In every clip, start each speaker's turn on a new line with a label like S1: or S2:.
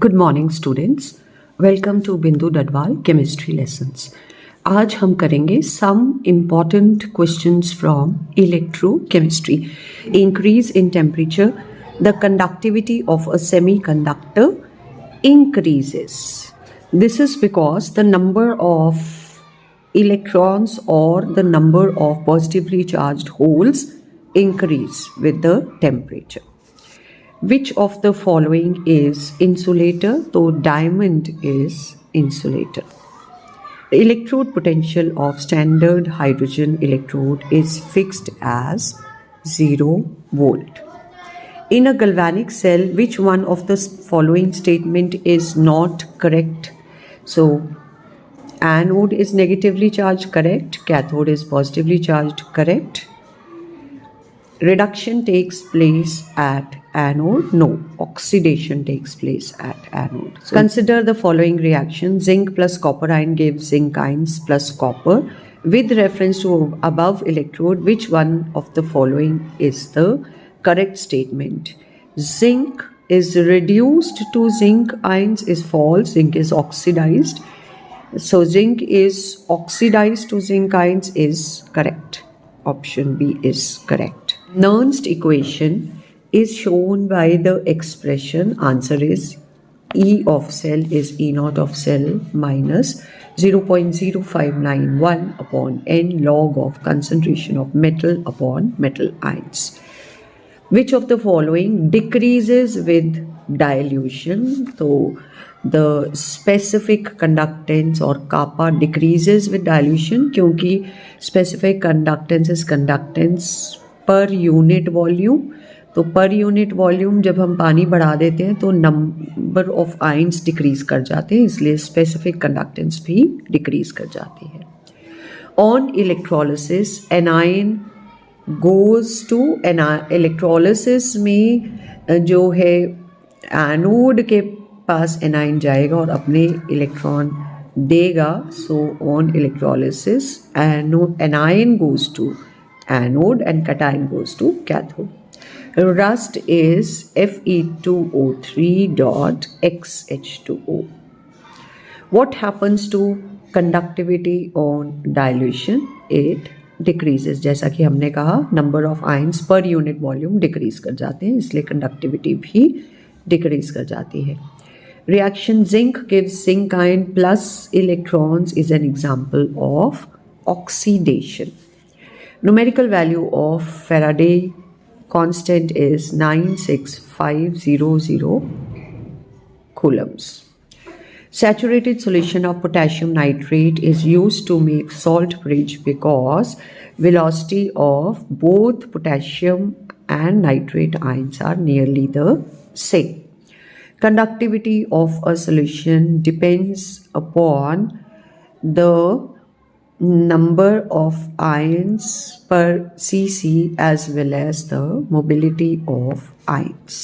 S1: Good morning students, welcome to Bindu Dadwal chemistry lessons. आज हम करेंगे some important questions from electrochemistry. Increase in temperature, the conductivity of a semiconductor increases. This is because the number of electrons or the number of positively charged holes increase with the temperature. Which of the following is insulator? So diamond is insulator. The electrode potential of standard hydrogen electrode is fixed as 0 volt. In a galvanic cell, which one of the following statement is not correct? So anode is negatively charged, correct. Cathode is positively charged, correct. Reduction takes place at anode, no. Oxidation takes place at anode. So consider the following reaction. Zinc plus copper ion gives zinc ions plus copper. With reference to above electrode, which one of the following is the correct statement? Zinc is reduced to zinc ions is false. Zinc is oxidized. So zinc is oxidized to zinc ions is correct. Option B is correct. Nernst equation is shown by the expression. Answer is E of cell is E naught of cell minus 0.0591 upon n log of concentration of metal upon metal ions. Which of the following decreases with dilution? So the specific conductance or kappa decreases with dilution क्योंकि specific conductance is conductance per unit volume. तो per unit volume जब हम पानी बढ़ा देते हैं तो number of ions decrease कर जाते हैं, इसलिए स्पेसिफिक कंडक्टेंस भी डिक्रीज कर जाती है. On electrolysis anion goes to electrolysis में जो है एनोड के पास एनायन जाएगा और अपने इलेक्ट्रॉन देगा. So on electrolysis anion goes to anode and cation goes to cathode. Rust is Fe2O3.XH2O. What happens to conductivity on dilution? It decreases. जैसा कि हमने कहा number of ions per unit volume decrease कर जाते हैं, इसलिए conductivity भी decrease कर जाती है. Reaction zinc gives zinc ion plus electrons is an example of oxidation. Numerical value of Faraday constant is 96500 coulombs. Saturated solution of potassium nitrate is used to make salt bridge because velocity of both potassium and nitrate ions are nearly the same. Conductivity of a solution depends upon the number of ions per cc as well as the mobility of ions.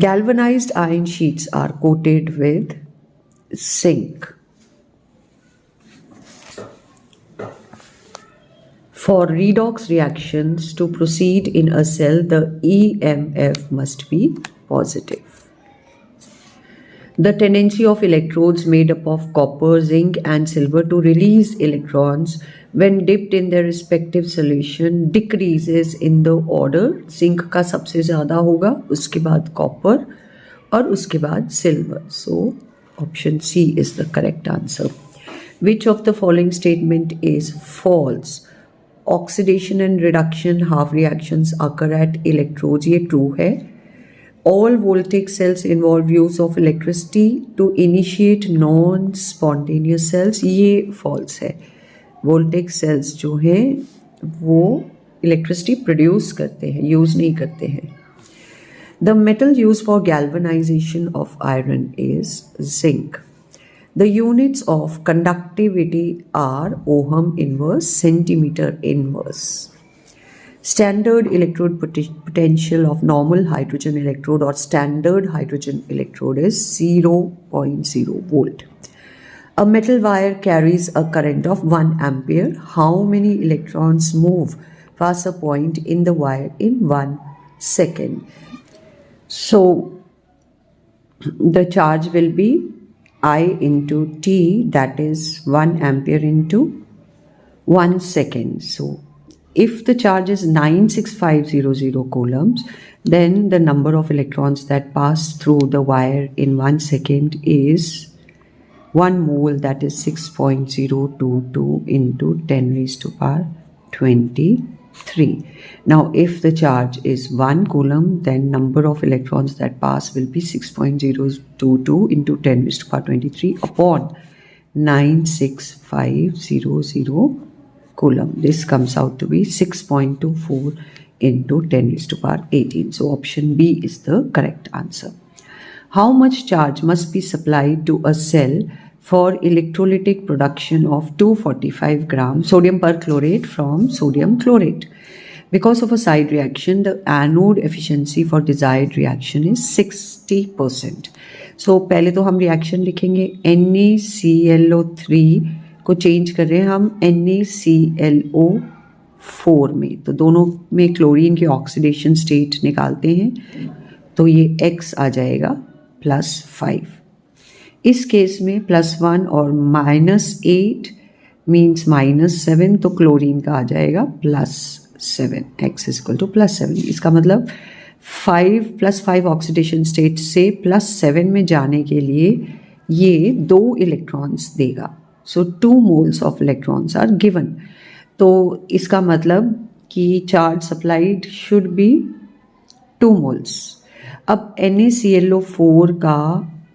S1: Galvanized iron sheets are coated with zinc. For redox reactions to proceed in a cell, the EMF must be positive. The tendency of electrodes made up of copper, zinc and silver to release electrons when dipped in their respective solution decreases in the order. Zinc का सबसे ज़्यादा होगा, उसके बाद copper और उसके बाद silver. So option C is the correct answer. Which of the following statement is false? Oxidation and reduction half reactions occur at electrodes. ये true है. All voltaic cells involve use of electricity to initiate non-spontaneous cells. ये false है. Voltaic cells जो हैं वो electricity produce करते हैं, use नहीं करते हैं. The metal used for galvanization of iron is zinc. The units of conductivity are ohm inverse, centimeter inverse. Standard electrode potential of normal hydrogen electrode or standard hydrogen electrode is 0.0 volt. A metal wire carries a current of 1 ampere. How many electrons move past a point in the wire in 1 second? So the charge will be I into T, that is 1 ampere into 1 second. So if the charge is 96500 coulombs, then the number of electrons that pass through the wire in 1 second is 1 mole, that is 6.022 into 10 raised to power 23. Now if the charge is 1 coulomb, then number of electrons that pass will be 6.022 into 10 raised to power 23 upon 96500 coulomb. This comes out to be 6.24 into 10 raised to power 18. So option B is the correct answer. How much charge must be supplied to a cell for electrolytic production of 245 gram sodium perchlorate from sodium chlorate? Because of a side reaction, the anode efficiency for desired reaction is 60%. So पहले तो हम reaction लिखेंगे NaClO3 को change कर रहे हैं हम NaClO4 में, तो दोनों में क्लोरीन की ऑक्सीडेशन स्टेट निकालते हैं, तो ये X आ जाएगा +5. इस केस में +1 और -8 मीन्स -7, तो क्लोरीन का आ जाएगा +7, X इज इक्वल टू +7. इसका मतलब 5 + 5 ऑक्सीडेशन स्टेट से +7 में जाने के लिए ये 2 इलेक्ट्रॉन्स देगा. So 2 moles of electrons are given. तो इसका मतलब कि charge supplied should be 2 moles. अब NaClO4 का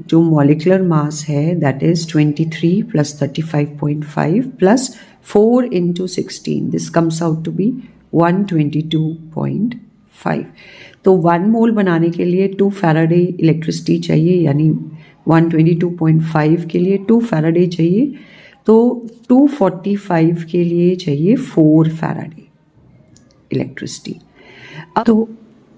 S1: जो मॉलिक्यूलर मास है that is 23 + 35.5 + 4 × 16. This comes out to be 122.5. तो 1 मोल बनाने के लिए 2 फैराडे इलेक्ट्रिसिटी चाहिए, यानी 122.5 के लिए 2 फैराडे चाहिए, तो 245 के लिए चाहिए 4 फैराडे इलेक्ट्रिसिटी. तो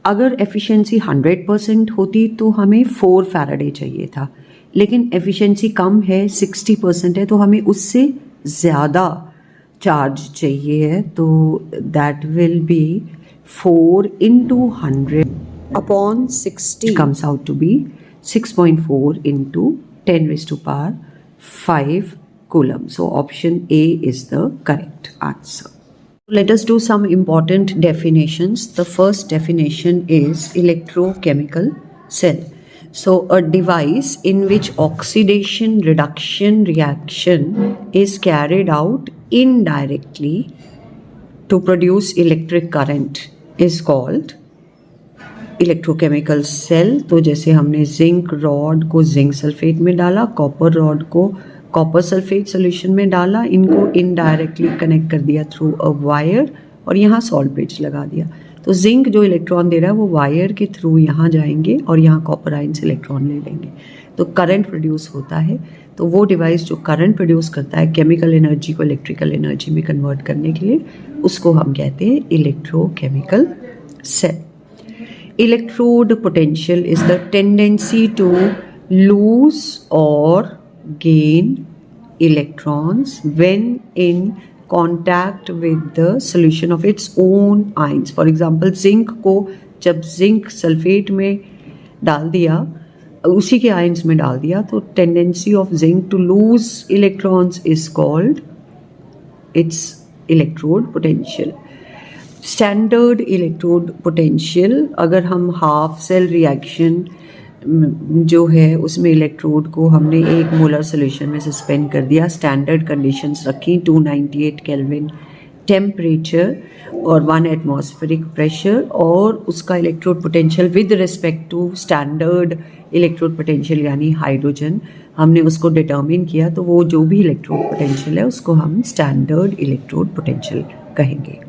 S1: अगर एफिशिएंसी 100% होती तो हमें 4 फैराडे चाहिए था, लेकिन एफिशिएंसी कम है, 60% है, तो हमें उससे ज़्यादा चार्ज चाहिए है, तो that will be 4 × 100 upon 60 comes out to be 6.4 into 10 raised to power 5 coulomb. So option A is the correct answer. Let us do some important definitions. The first definition is electrochemical cell. So a device in which oxidation reduction reaction is carried out indirectly to produce electric current is called electrochemical cell. तो जैसे हमने zinc rod को zinc sulphate में डाला, copper rod को copper sulphate solution में डाला, इनको इनडायरेक्टली कनेक्ट कर दिया थ्रू अ वायर और यहाँ सॉल्ट ब्रिज लगा दिया, तो जिंक जो इलेक्ट्रॉन दे रहा है वो वायर के थ्रू यहाँ जाएंगे और यहाँ कॉपर आयन से इलेक्ट्रॉन ले लेंगे, तो करंट प्रोड्यूस होता है. तो वो डिवाइस जो करंट प्रोड्यूस करता है केमिकल एनर्जी को इलेक्ट्रिकल एनर्जी में कन्वर्ट करने के लिए, उसको हम कहते हैं electrochemical cell. Electrode potential is the tendency to lose or gain electrons when in contact with the solution of its own ions. For example, zinc को जब zinc सल्फेट में डाल दिया, उसी के आयन्स में डाल दिया, तो tendency of zinc to lose electrons is called its electrode potential. Standard electrode potential, अगर हम हाफ सेल रिएक्शन जो है उसमें इलेक्ट्रोड को हमने 1 मोलर सोल्यूशन में सस्पेंड कर दिया, स्टैंडर्ड कंडीशंस रखी 298 केल्विन टेम्परेचर और 1 एटमॉस्फेरिक प्रेशर, और उसका electrode potential with respect to standard electrode potential यानी हाइड्रोजन हमने उसको डिटर्मिन किया, तो वो जो भी इलेक्ट्रोड पोटेंशियल है उसको हम स्टैंडर्ड इलेक्ट्रोड पोटेंशियल कहेंगे.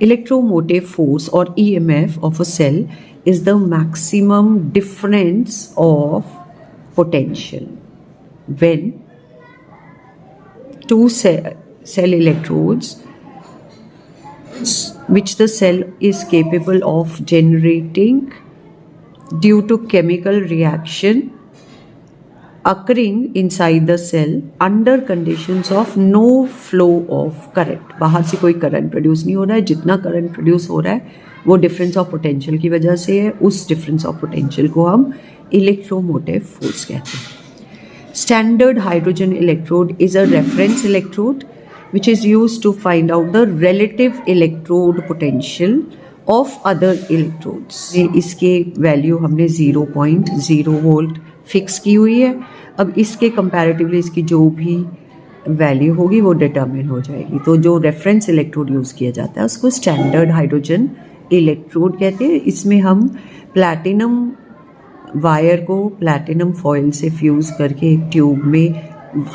S1: Electromotive force or EMF of a cell is the maximum difference of potential when 2 cell electrodes which the cell is capable of generating due to chemical reaction occurring inside the cell under conditions of no flow of current. बाहर से कोई current produce नहीं हो रहा है, जितना current produce हो रहा है वो डिफरेंस ऑफ पोटेंशियल की वजह से है. उस डिफरेंस ऑफ पोटेंशियल को हम इलेक्ट्रोमोटिव फोर्स कहते हैं. Standard hydrogen electrode is a reference electrode which is used to find out the relative electrode potential of other electrodes. इसके वैल्यू हमने 0.0 वोल्ट फिक्स की हुई है. अब इसके कंपैरेटिवली इसकी जो भी वैल्यू होगी वो डिटरमिन हो जाएगी. तो जो रेफरेंस इलेक्ट्रोड यूज़ किया जाता है उसको स्टैंडर्ड हाइड्रोजन इलेक्ट्रोड कहते हैं. इसमें हम प्लैटिनम वायर को प्लैटिनम फॉयल से फ्यूज़ करके एक ट्यूब में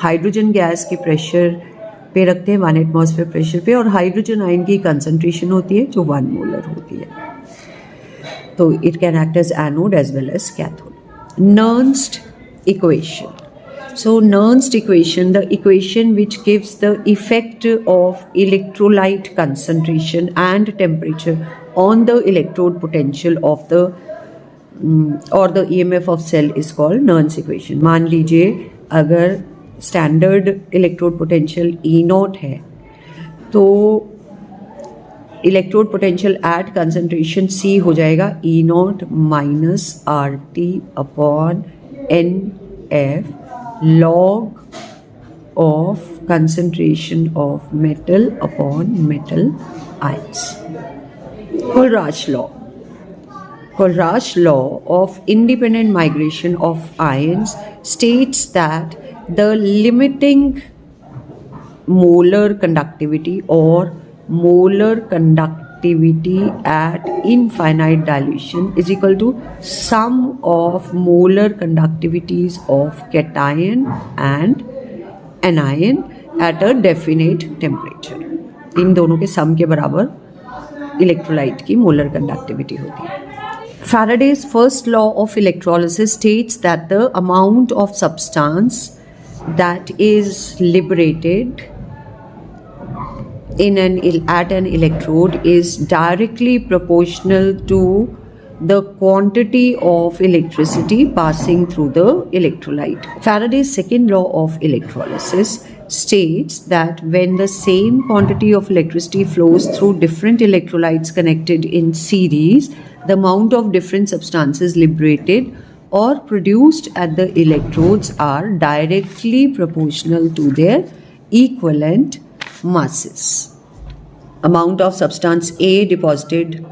S1: हाइड्रोजन गैस के प्रेशर पे रखते हैं, 1 एटमॉस्फेयर प्रेशर पे, और हाइड्रोजन आयन की कंसंट्रेशन होती है जो 1 मोलर होती है. तो it can act as anode as well as cathode. Nernst equation. So Nernst equation, the equation which gives the effect of electrolyte concentration and temperature on the electrode potential of the or the EMF of cell is called Nernst equation. मान लीजिए अगर standard electrode potential E0 है तो electrode potential at concentration C हो जाएगा E0 minus RT upon NF log of concentration of metal upon metal ions. Kohlrausch law. Kohlrausch law of independent migration of ions states that the limiting molar conductivity or molar conductivity at infinite dilution is equal to sum of molar conductivities of cation and anion at a definite temperature. इन दोनों के सम के बराबर electrolyte की molar conductivity होती है. Faraday's first law of electrolysis states that the amount of substance that is liberated at an electrode is directly proportional to the quantity of electricity passing through the electrolyte. Faraday's second law of electrolysis states that when the same quantity of electricity flows through different electrolytes connected in series, the amount of different substances liberated or produced at the electrodes are directly proportional to their equivalent masses. Amount of substance A deposited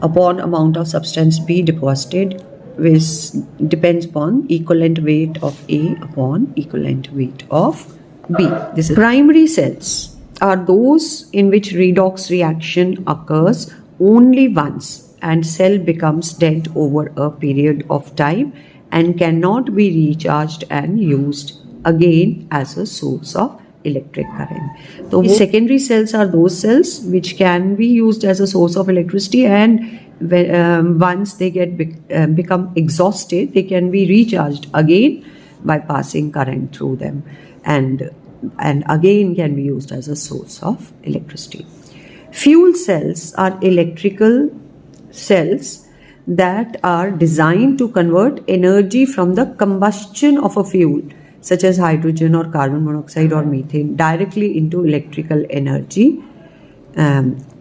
S1: upon amount of substance B deposited which depends upon equivalent weight of A upon equivalent weight of B. This is primary cells are those in which redox reaction occurs only once and cell becomes dead over a period of time and cannot be recharged and used again as a source of electric current. So secondary cells are those cells which can be used as a source of electricity, and once they get become exhausted, they can be recharged again by passing current through them, and again can be used as a source of electricity. Fuel cells are electrical cells that are designed to convert energy from the combustion of a fuel such as hydrogen or carbon monoxide or methane directly into electrical energy.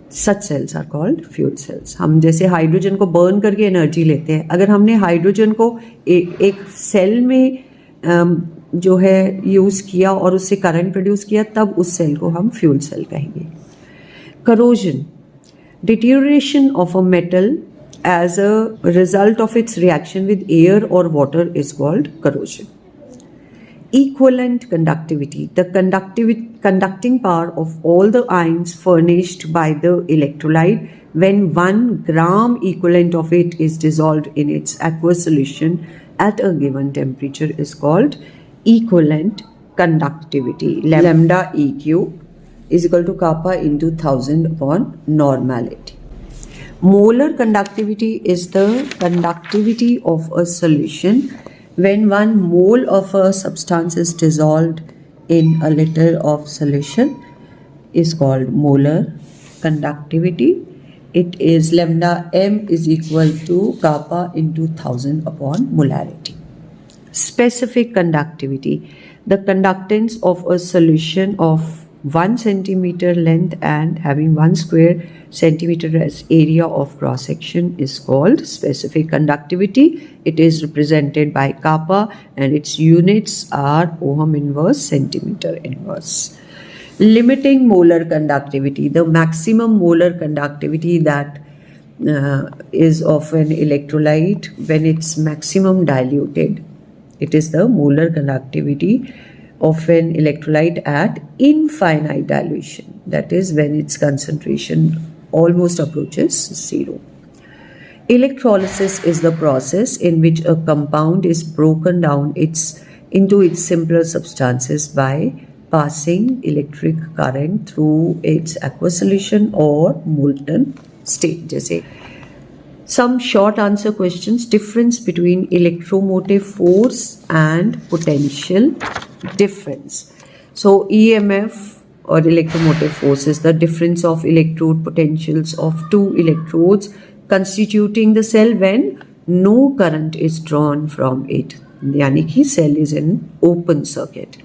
S1: Such cells are called fuel cells. हम जैसे hydrogen को burn करके energy लेते हैं, अगर हमने hydrogen को एक सेल में जो है यूज़ किया और उससे करंट प्रोड्यूस किया, तब उस सेल को हम फ्यूल सेल कहेंगे. Corrosion, deterioration of a metal as a result of its reaction with air or water is called corrosion. Equivalent conductivity, the conducting power of all the ions furnished by the electrolyte when 1 gram equivalent of it is dissolved in its aqueous solution at a given temperature is called equivalent conductivity. Lambda EQ is equal to kappa into 1000 upon normality. Molar conductivity is the conductivity of a solution when 1 mole of a substance is dissolved in a liter of solution is called molar conductivity. It is lambda m is equal to kappa into 1000 upon molarity. Specific conductivity. The conductance of a solution of 1 centimeter length and having 1 square centimeter as area of cross section is called specific conductivity. It is represented by kappa and its units are ohm inverse, centimeter inverse. Limiting molar conductivity. The maximum molar conductivity that is of an electrolyte when it's maximum diluted. It is the molar conductivity of an electrolyte at infinite dilution. That is when its concentration almost approaches zero. Electrolysis is the process in which a compound is broken down into its simpler substances by passing electric current through its aqueous solution or molten state. जैसे some short answer questions. Difference between electromotive force and potential difference. So EMF or electromotive force is the difference of electrode potentials of two electrodes constituting the cell when no current is drawn from it. यानी कि cell is in open circuit.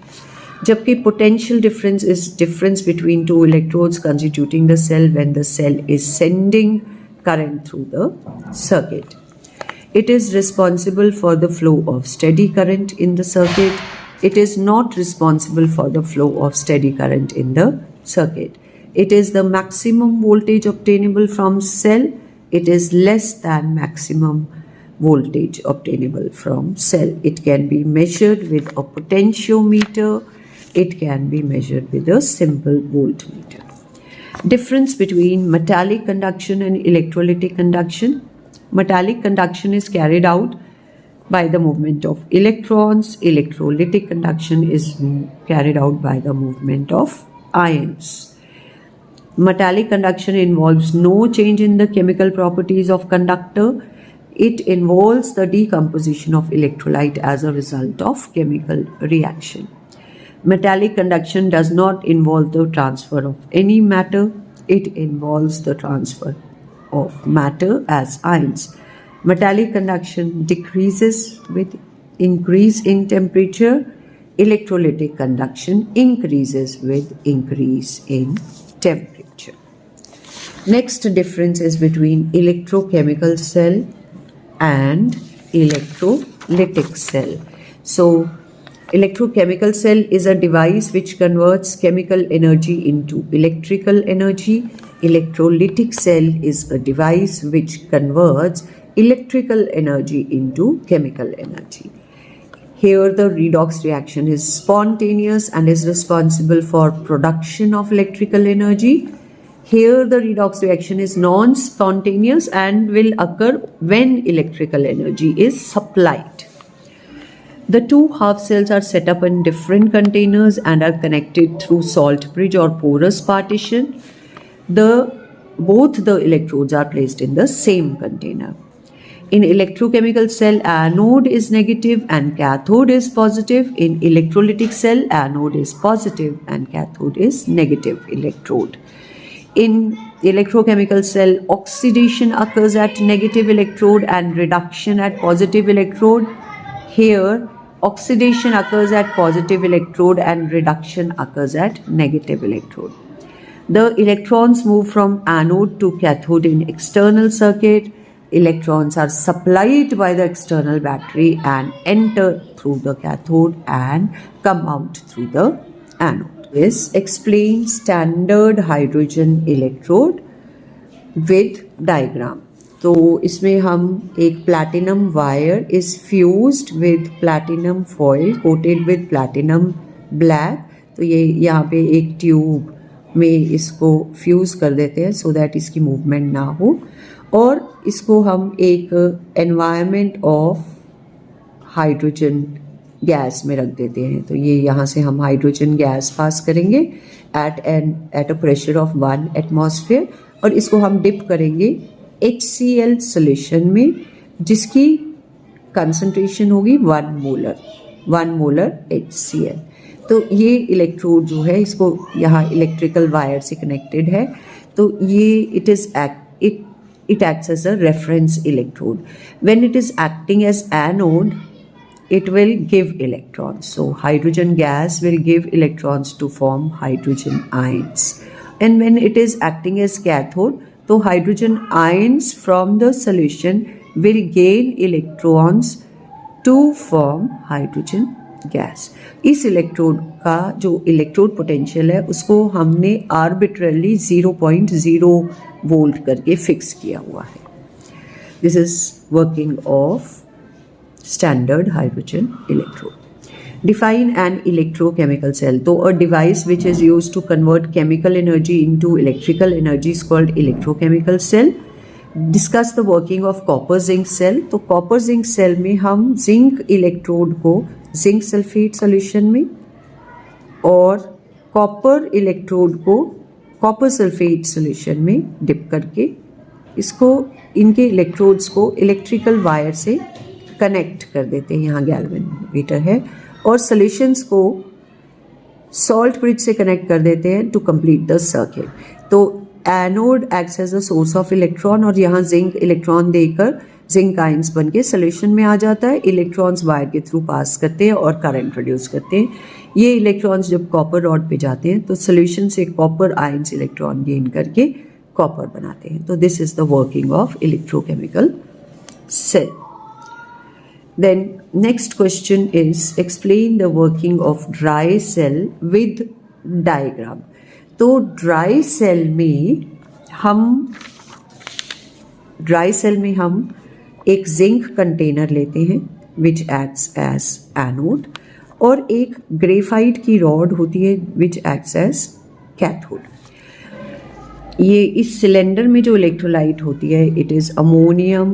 S1: जबकि potential difference is difference between two electrodes constituting the cell when the cell is sending current through the circuit. It is responsible for the flow of steady current in the circuit. It is not responsible for the flow of steady current in the circuit. It is the maximum voltage obtainable from cell. It is less than maximum voltage obtainable from cell. It can be measured with a potentiometer. It can be measured with a simple voltmeter. Difference between metallic conduction and electrolytic conduction. Metallic conduction is carried out by the movement of electrons. Electrolytic conduction is carried out by the movement of ions. Metallic conduction involves no change in the chemical properties of conductor. It involves the decomposition of electrolyte as a result of chemical reaction. Metallic conduction does not involve the transfer of any matter. It involves the transfer of matter as ions. Metallic conduction decreases with increase in temperature. Electrolytic conduction increases with increase in temperature. Next difference is between electrochemical cell and electrolytic cell. So electrochemical cell is a device which converts chemical energy into electrical energy. Electrolytic cell is a device which converts electrical energy into chemical energy. Here the redox reaction is spontaneous and is responsible for production of electrical energy. Here the redox reaction is non-spontaneous and will occur when electrical energy is supplied. The two half cells are set up in different containers and are connected through salt bridge or porous partition. Both the electrodes are placed in the same container. In electrochemical cell, anode is negative and cathode is positive. In electrolytic cell, anode is positive and cathode is negative electrode. In electrochemical cell, oxidation occurs at negative electrode and reduction at positive electrode. Here, oxidation occurs at positive electrode and reduction occurs at negative electrode. The electrons move from anode to cathode in external circuit. Electrons are supplied by the external battery and enter through the cathode and come out through the anode. This explains standard hydrogen electrode with diagram. तो इसमें हम एक platinum wire is fused with platinum foil coated with platinum black. तो ये यहाँ पे एक tube में इसको फ्यूज कर देते हैं सो दैट इसकी मूवमेंट ना हो और इसको हम एक एनवायरनमेंट ऑफ हाइड्रोजन गैस में रख देते हैं. तो ये यहाँ से हम हाइड्रोजन गैस पास करेंगे at a pressure of 1 atmosphere और इसको हम डिप करेंगे HCl सोल्यूशन में जिसकी कंसंट्रेशन होगी 1 मोलर HCl. तो ये इलेक्ट्रोड जो है इसको यहाँ इलेक्ट्रिकल वायर से कनेक्टेड है. तो ये it acts as a reference electrode. When it is acting as anode, it will give electrons. So hydrogen gas will give electrons to form hydrogen ions. And when it is acting as cathode, तो hydrogen ions from the solution will gain electrons to form hydrogen gas. इस electrode का जो electrode potential है उसको हमने arbitrarily 0.0 volt करके fix किया हुआ है. This is working of standard hydrogen electrode. Define an electrochemical cell. So a device which is used to convert chemical energy into electrical energy is called electrochemical cell. Discuss the working of copper zinc cell. तो copper zinc cell में हम zinc electrode को zinc sulfate solution में और copper electrode को copper sulfate solution में dip करके इसको इनके electrodes को electrical wire से कनेक्ट कर देते हैं. यहाँ गैल्वेनोमीटर है और सॉल्यूशंस को सॉल्ट ब्रिज से कनेक्ट कर देते हैं टू कंप्लीट द सर्किट. तो anode acts as a source of electron और यहाँ जिंक इलेक्ट्रॉन देकर जिंक आयंस बन के सोल्यूशन में आ जाता है. इलेक्ट्रॉन्स वायर के थ्रू पास करते हैं और करंट प्रोड्यूस करते हैं. ये इलेक्ट्रॉन्स जब कॉपर रॉड पे जाते हैं तो सोल्यूशन से कॉपर आयंस इलेक्ट्रॉन गेन करके कॉपर बनाते हैं. तो this is the working of electrochemical cell. Then next question is explain the working of dry cell with diagram. तो dry cell में हम एक जिंक कंटेनर लेते हैं which acts as anode और एक ग्रेफाइट की रॉड होती है which acts as cathode. ये इस सिलेंडर में जो इलेक्ट्रोलाइट होती है it is ammonium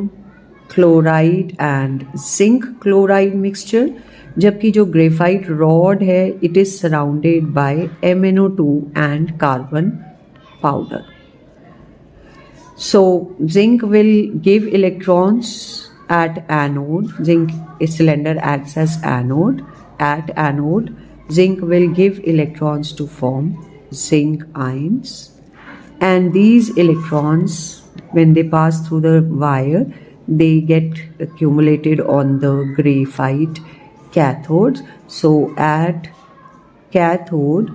S1: chloride and zinc chloride mixture, जबकि जो ग्रेफाइट रॉड है it is surrounded by MnO2 and carbon powder. So zinc will give electrons at anode. Zinc cylinder acts as anode. At anode zinc will give electrons to form zinc ions and these electrons when they pass through the wire they get accumulated on the graphite cathodes. So at cathode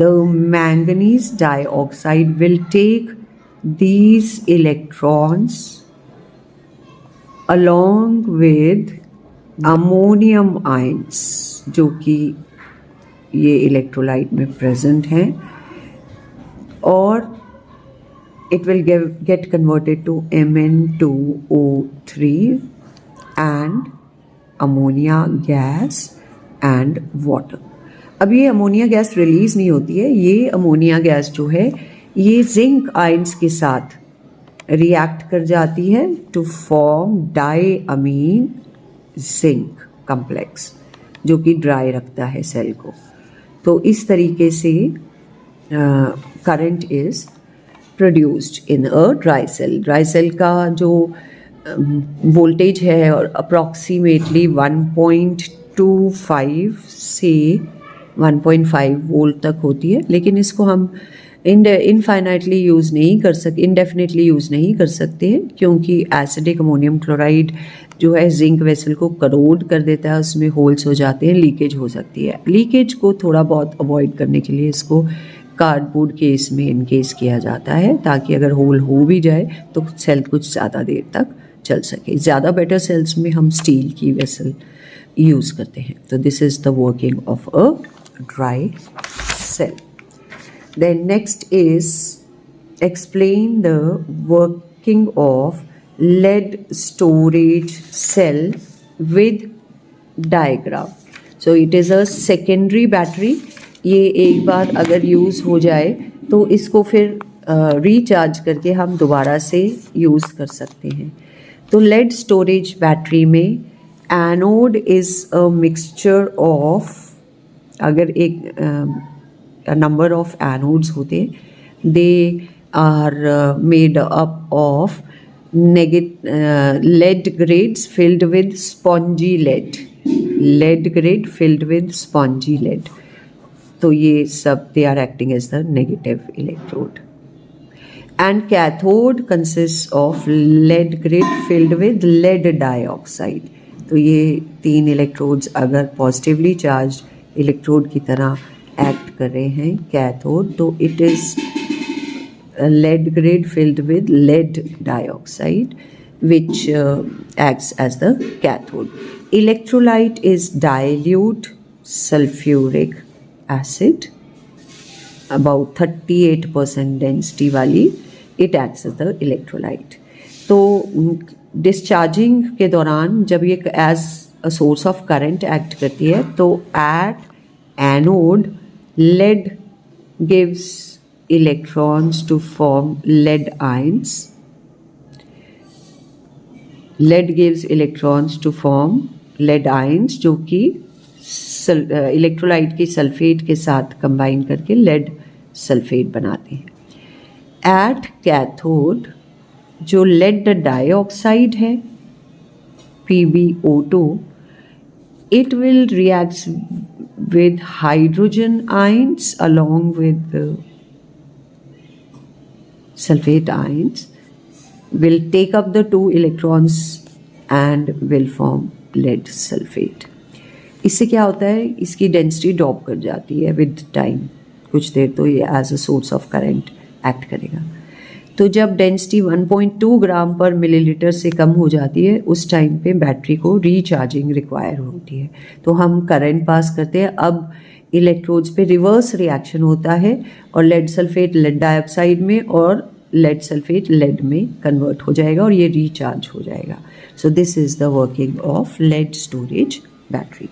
S1: the manganese dioxide will take these electrons along with ammonium ions जो कि ये electrolyte में present हैं और it will get converted to Mn2O3 and ammonia gas and water. अब ये ammonia gas release नहीं होती है. ये अमोनिया गैस जो है ये जिंक आयंस के साथ रिएक्ट कर जाती है to form diammine zinc complex जो कि ड्राई रखता है सेल को. तो इस तरीके से current is produced in a dry cell. Dry cell का जो वोल्टेज है और अप्रॉक्सीमेटली 1.25 से 1.5 वोल्ट तक होती है, लेकिन इसको हम इनफाइनाइटली यूज़ नहीं कर सकते, इनडेफिनेटली यूज़ नहीं कर सकते हैं क्योंकि एसिडिक अमोनियम क्लोराइड जो है जिंक वेसल को करोड कर देता है, उसमें होल्स हो जाते हैं, लीकेज हो सकती है. लीकेज को थोड़ा बहुत अवॉइड करने के लिए इसको कार्डबोर्ड केस में इनकेस किया जाता है ताकि अगर होल हो भी जाए तो सेल कुछ ज़्यादा देर तक चल सके. ज़्यादा बेटर सेल्स में हम स्टील की वेसल यूज़ करते हैं. तो this is the working of a dry cell. Then next is explain the working of lead storage cell with diagram. So it is a secondary battery. ये एक बार अगर use हो जाए तो इसको फिर रिचार्ज करके हम दोबारा से यूज़ कर सकते हैं. तो लेड स्टोरेज बैटरी में anode is a mixture of, अगर एक नंबर ऑफ एनोड्स होते they are made up of lead grades filled with spongy lead grade filled with spongy lead. तो ये सब they are acting as the negative electrode. And cathode consists of lead grade filled with lead dioxide. तो ये 3 electrodes अगर positively charge electrode की तरह act कर रहे हैं कैथोड, तो it is lead grid filled with lead dioxide which acts as the cathode. Electrolyte is dilute sulfuric acid, about 38% density वाली, it acts as the electrolyte. तो discharging के दौरान जब ये as a source of current act करती है तो at anode lead gives electrons to form lead ions. Lead gives electrons to form lead ions जो कि इलेक्ट्रोलाइट की सल्फेट के साथ कंबाइन करके लेड सल्फेट बनाते हैं। एट कैथोड जो लेड डाइऑक्साइड है PbO2, it will react with hydrogen ions along with sulfate ions, will take up the 2 electrons and will form lead sulfate. इससे क्या होता है, इसकी डेंसिटी ड्रॉप कर जाती है विद टाइम, कुछ देर तो ये as a source of current act करेगा। तो जब डेंसिटी 1.2 ग्राम पर मिलीलीटर से कम हो जाती है उस टाइम पे बैटरी को रीचार्जिंग रिक्वायर होती है, तो हम करंट पास करते हैं। अब इलेक्ट्रोड्स पे रिवर्स रिएक्शन होता है और लेड सल्फेट लेड डाइऑक्साइड में और लेड सल्फेट लेड में कन्वर्ट हो जाएगा और ये रिचार्ज हो जाएगा। So this is the working of lead storage battery.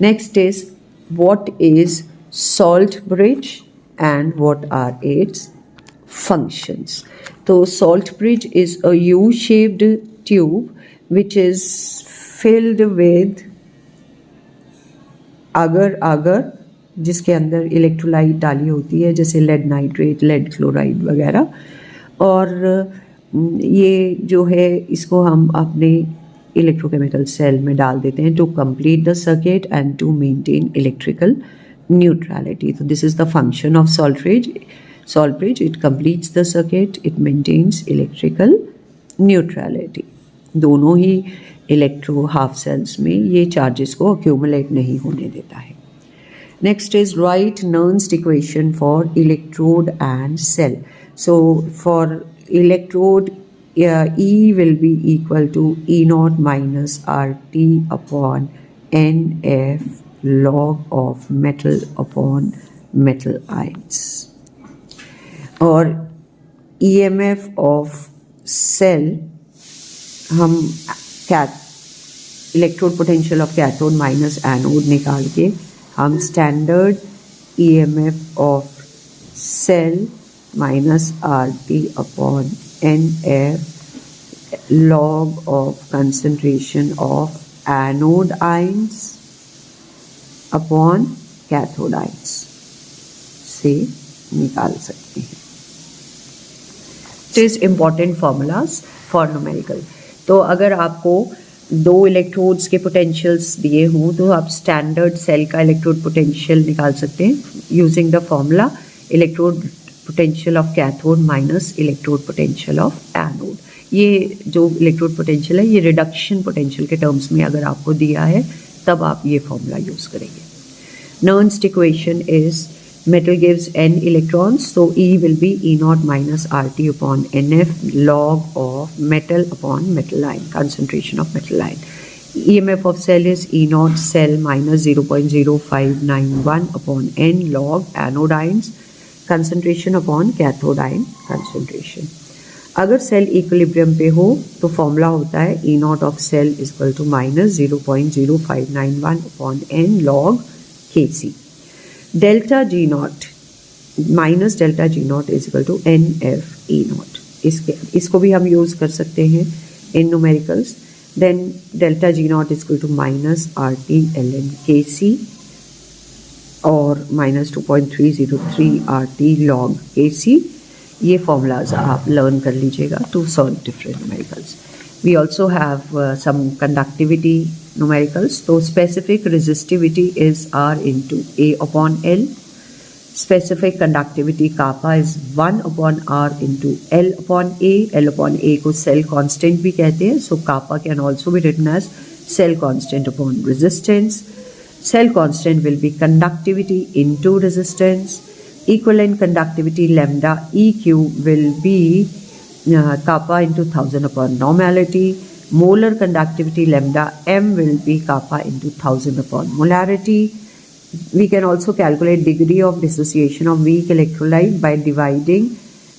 S1: Next is what is salt bridge and what are its functions. So salt bridge is a U-shaped tube which is filled with agar जिसके अंदर electrolyte डाली होती है जैसे lead nitrate, lead chloride वगैरह, और ये जो है इसको हम अपने इलेक्ट्रोकेमिकल सेल में डाल देते हैं to complete the circuit and to maintain electrical neutrality. तो this is the function of salt bridge. Salt bridge, it completes the circuit, it maintains electrical neutrality. दोनों ही इलेक्ट्रो हाफ सेल्स में ये charges को accumulate नहीं होने देता है. Next is write Nernst equation for electrode and cell. So for electrode, E will be equal to E naught minus RT upon NF log of metal upon metal ions. और EMF of cell हम electrode potential of cathode minus anode निकाल के हम standard EMF of cell minus RT upon NF log of concentration of anode ions upon cathode ions से निकाल सकते हैं. It is important formulas for numerical. तो अगर आपको 2 इलेक्ट्रोड्स के पोटेंशियल्स दिए हों तो आप स्टैंडर्ड सेल का इलेक्ट्रोड पोटेंशियल निकाल सकते हैं using the formula electrode potential of cathode minus electrode potential of anode. ये जो इलेक्ट्रोड पोटेंशियल है ये रिडक्शन पोटेंशियल के टर्म्स में अगर आपको दिया है तब आप ये फॉर्मूला यूज़ करेंगे. Nernst equation is metal gives n electrons, so E will be E naught minus RT upon NF log of metal upon metal ion, concentration of metal ion. EMF of cell is E naught cell minus 0.0591 upon N log anode ions, concentration upon cathode ion concentration. अगर cell equilibrium पे हो तो formula होता है E naught of cell is equal to minus 0.0591 upon N log Kc. Delta G naught minus delta G naught is equal to NF E naught. इसको भी हम use कर सकते हैं in numericals. Then delta G naught is equal to minus RT ln Kc और minus 2.303 RT log Kc. ये formulas आप learn कर लीजिएगा to solve different numericals. We also have some conductivity numericals. So specific resistivity is R into A upon L. Specific conductivity kappa is 1 upon r into L upon A. L upon A को cell constant भी कहते हैं. So kappa can also be written as cell constant upon resistance. Cell constant will be conductivity into resistance. Equivalent conductivity lambda EQ will be kappa into 1000 upon normality. Molar conductivity lambda M will be kappa into 1000 upon molarity. We can also calculate degree of dissociation of weak electrolyte by dividing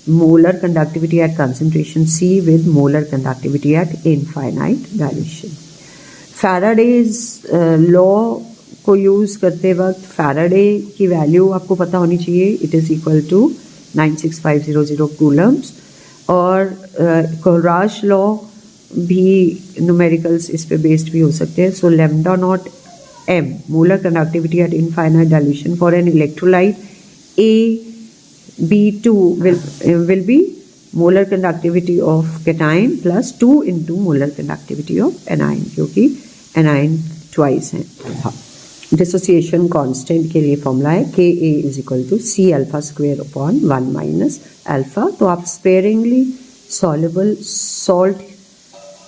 S1: molar conductivity at concentration C with molar conductivity at infinite dilution. Faraday's law को use करते वक्त Faraday की value आपको पता होनी चाहिए. It is equal to 96500 coulombs. और कोलराश law भी न्यूमेरिकल्स इस पे बेस्ड भी हो सकते हैं. सो lambda naught M, molar conductivity at infinite dilution for an electrolyte AB2 will be molar conductivity of cation plus 2 into molar conductivity of anion, क्योंकि anion twice है. Dissociation constant के लिए फॉर्मूला है Ka is equal to C alpha square upon 1 minus alpha. तो आप sparingly soluble salt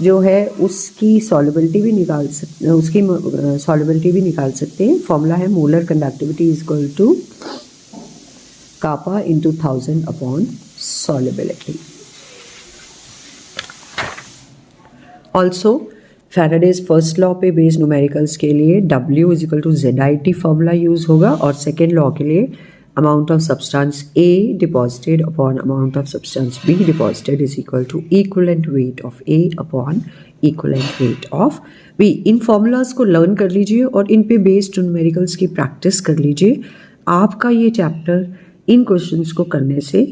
S1: जो है उसकी सॉल्युबिलिटी भी निकाल सकते हैं. फॉर्मूला है molar conductivity is equal to kappa into 1000 upon solubility. Also Faraday's first law पे बेस्ड न्यूमेरिकल्स के लिए W is equal to ZIT formula use होगा, और सेकेंड लॉ के लिए amount of substance A deposited upon amount of substance B deposited is equal to equivalent weight of A upon equivalent weight of B. In formulas को learn कर लीजिए और इन पे based numericals की practice कर लीजिए. आपका ये chapter इन questions को करने से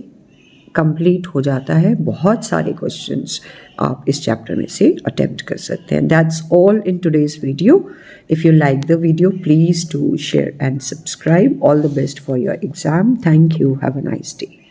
S1: complete हो जाता है. बहुत सारे questions आप इस chapter में से attempt कर सकते हैं. That's all in today's video. If you like the video, please do share and subscribe. All the best for your exam. Thank you. Have a nice day.